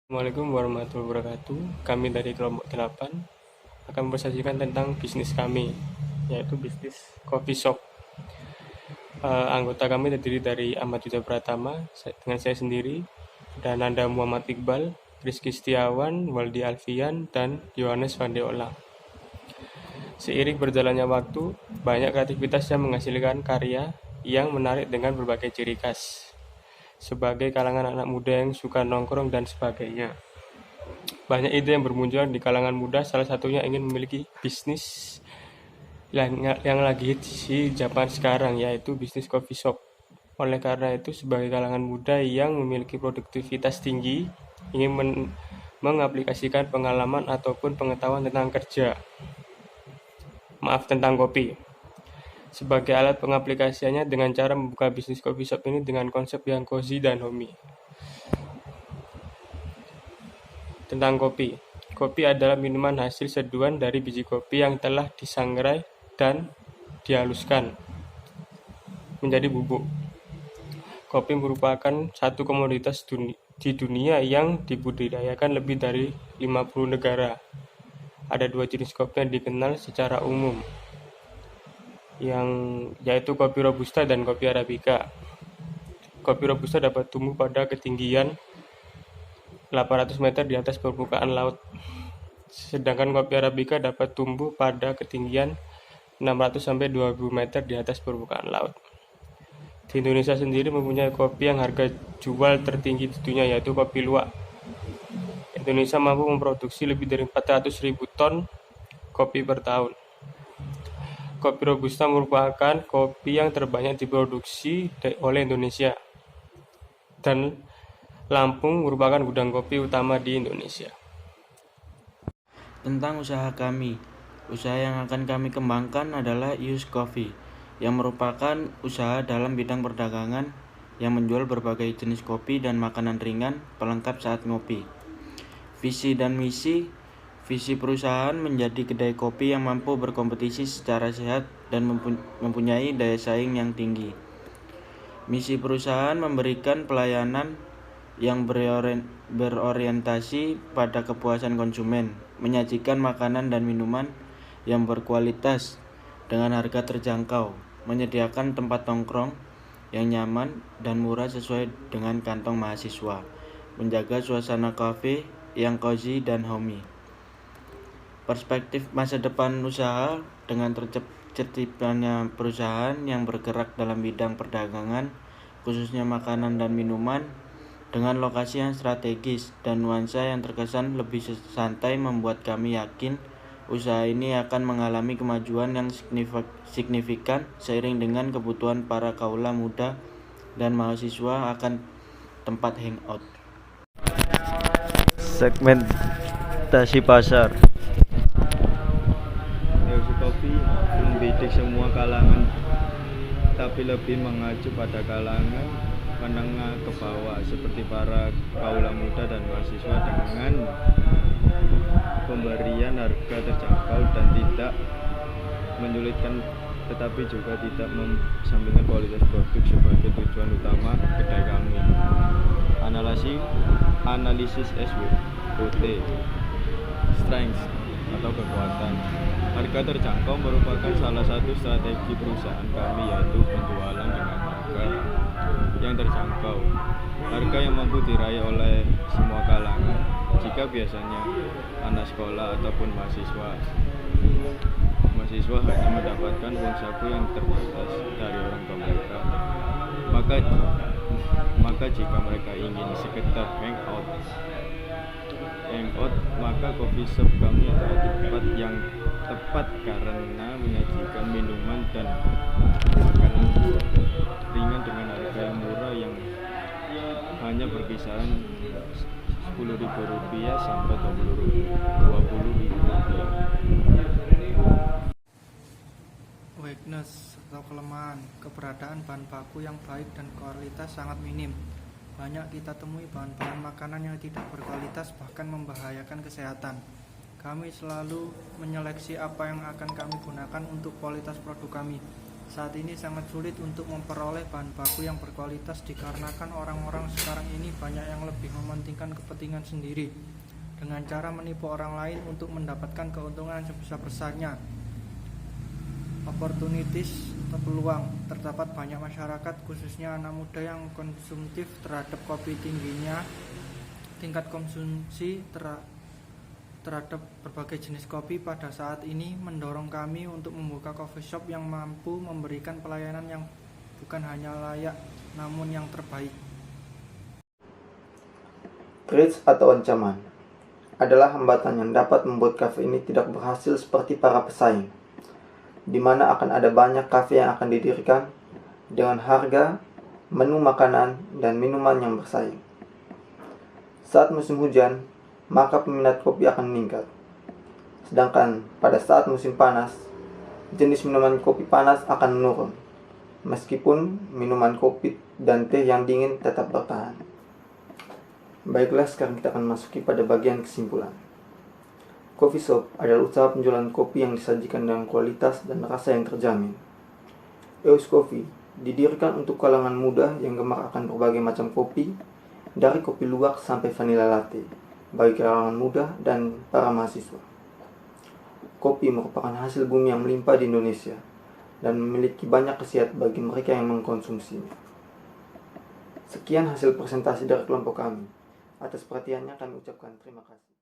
Assalamualaikum warahmatullahi wabarakatuh. Kami dari kelompok 8 akan mempresentasikan tentang bisnis kami, yaitu bisnis coffee shop. Anggota kami terdiri dari Ahmad Yuda Pratama, dengan saya sendiri, dan Nanda Muhammad Iqbal, Rizky Setiawan, Waldi Alfian, dan Yohanes Vandeola. Seiring berjalannya waktu, banyak kreativitas yang menghasilkan karya yang menarik dengan berbagai ciri khas. Sebagai kalangan anak muda yang suka nongkrong dan sebagainya. Banyak ide yang bermunculan di kalangan muda, salah satunya ingin memiliki bisnis yang lagi hits di zaman sekarang, yaitu bisnis coffee shop. Oleh karena itu, sebagai kalangan muda yang memiliki produktivitas tinggi, ingin mengaplikasikan pengalaman ataupun pengetahuan tentang kopi sebagai alat pengaplikasiannya dengan cara membuka bisnis coffee shop ini dengan konsep yang cozy dan homey. Tentang kopi. Kopi adalah minuman hasil seduhan dari biji kopi yang telah disangrai dan dihaluskan menjadi bubuk. Kopi merupakan satu komoditas di dunia yang dibudidayakan lebih dari 50 negara. Ada dua jenis kopi yang dikenal secara umum, yaitu kopi Robusta dan kopi Arabica. Kopi Robusta dapat tumbuh pada ketinggian 800 meter di atas permukaan laut, sedangkan kopi Arabica dapat tumbuh pada ketinggian 600-2000 meter di atas permukaan laut. Di Indonesia sendiri mempunyai kopi yang harga jual tertinggi di dunia, yaitu kopi luwak. Indonesia mampu memproduksi lebih dari 400.000 ton kopi per tahun. Kopi Robusta merupakan kopi yang terbanyak diproduksi oleh Indonesia, dan Lampung merupakan gudang kopi utama di Indonesia. Tentang usaha kami, usaha yang akan kami kembangkan adalah Yus Coffee, yang merupakan usaha dalam bidang perdagangan yang menjual berbagai jenis kopi dan makanan ringan pelengkap saat ngopi. Visi dan misi perusahaan menjadi kedai kopi yang mampu berkompetisi secara sehat dan mempunyai daya saing yang tinggi. Misi perusahaan memberikan pelayanan yang berorientasi pada kepuasan konsumen, menyajikan makanan dan minuman yang berkualitas dengan harga terjangkau, menyediakan tempat nongkrong yang nyaman dan murah sesuai dengan kantong mahasiswa, menjaga suasana kafe yang cozy dan homey. Perspektif masa depan usaha dengan terciptanya perusahaan yang bergerak dalam bidang perdagangan, khususnya makanan dan minuman, dengan lokasi yang strategis dan nuansa yang terkesan lebih santai membuat kami yakin usaha ini akan mengalami kemajuan yang signifikan seiring dengan kebutuhan para kaula muda dan mahasiswa akan tempat hangout. Segmentasi pasar. House Coffee membidik semua kalangan, tapi lebih mengacu pada kalangan menengah ke bawah seperti para kaula muda dan mahasiswa dengan pemberian harga terjangkau dan tidak menyulitkan, tetapi juga tidak mensampingkan kualitas produk sebagai tujuan utama kedai kami. Analisis SWOT, strength atau kekuatan. Harga terjangkau merupakan salah satu strategi perusahaan kami, yaitu penjualan dengan harga yang terjangkau, harga yang mampu diraih oleh semua kalangan. Jika biasanya anak sekolah ataupun mahasiswa hanya mendapatkan uang saku yang terbatas dari orang tua mereka, maka jika mereka ingin sekedar hangout, maka coffee shop kami adalah tempat yang tepat karena menyajikan minuman dan makanan ringan dengan harga yang murah, yang hanya berkisaran Rp10.000 sampai Rp20.000. Weakness atau kelemahan, keberadaan bahan baku yang baik dan kualitas sangat minim. Banyak kita temui bahan-bahan makanan yang tidak berkualitas, bahkan membahayakan kesehatan. Kami selalu menyeleksi apa yang akan kami gunakan untuk kualitas produk kami. Saat ini sangat sulit untuk memperoleh bahan baku yang berkualitas dikarenakan orang-orang sekarang ini banyak yang lebih mementingkan kepentingan sendiri dengan cara menipu orang lain untuk mendapatkan keuntungan sebesar-besarnya. Opportunities atau peluang. Terdapat banyak masyarakat khususnya anak muda yang konsumtif terhadap kopi. Tingginya tingkat konsumsi terhadap berbagai jenis kopi pada saat ini mendorong kami untuk membuka coffee shop yang mampu memberikan pelayanan yang bukan hanya layak namun yang terbaik. Threats atau ancaman adalah hambatan yang dapat membuat kafe ini tidak berhasil seperti para pesaing, di mana akan ada banyak kafe yang akan didirikan dengan harga, menu makanan, dan minuman yang bersaing. Saat musim hujan, maka peminat kopi akan meningkat. Sedangkan pada saat musim panas, jenis minuman kopi panas akan menurun, meskipun minuman kopi dan teh yang dingin tetap bertahan. Baiklah, sekarang kita akan masuki pada bagian kesimpulan. Coffee shop adalah usaha penjualan kopi yang disajikan dengan kualitas dan rasa yang terjamin. EOS Coffee didirikan untuk kalangan muda yang gemar akan berbagai macam kopi, dari kopi luwak sampai vanilla latte, bagi kalangan muda dan para mahasiswa. Kopi merupakan hasil bumi yang melimpah di Indonesia dan memiliki banyak khasiat bagi mereka yang mengkonsumsinya. Sekian hasil presentasi dari kelompok kami. Atas perhatiannya kami ucapkan terima kasih.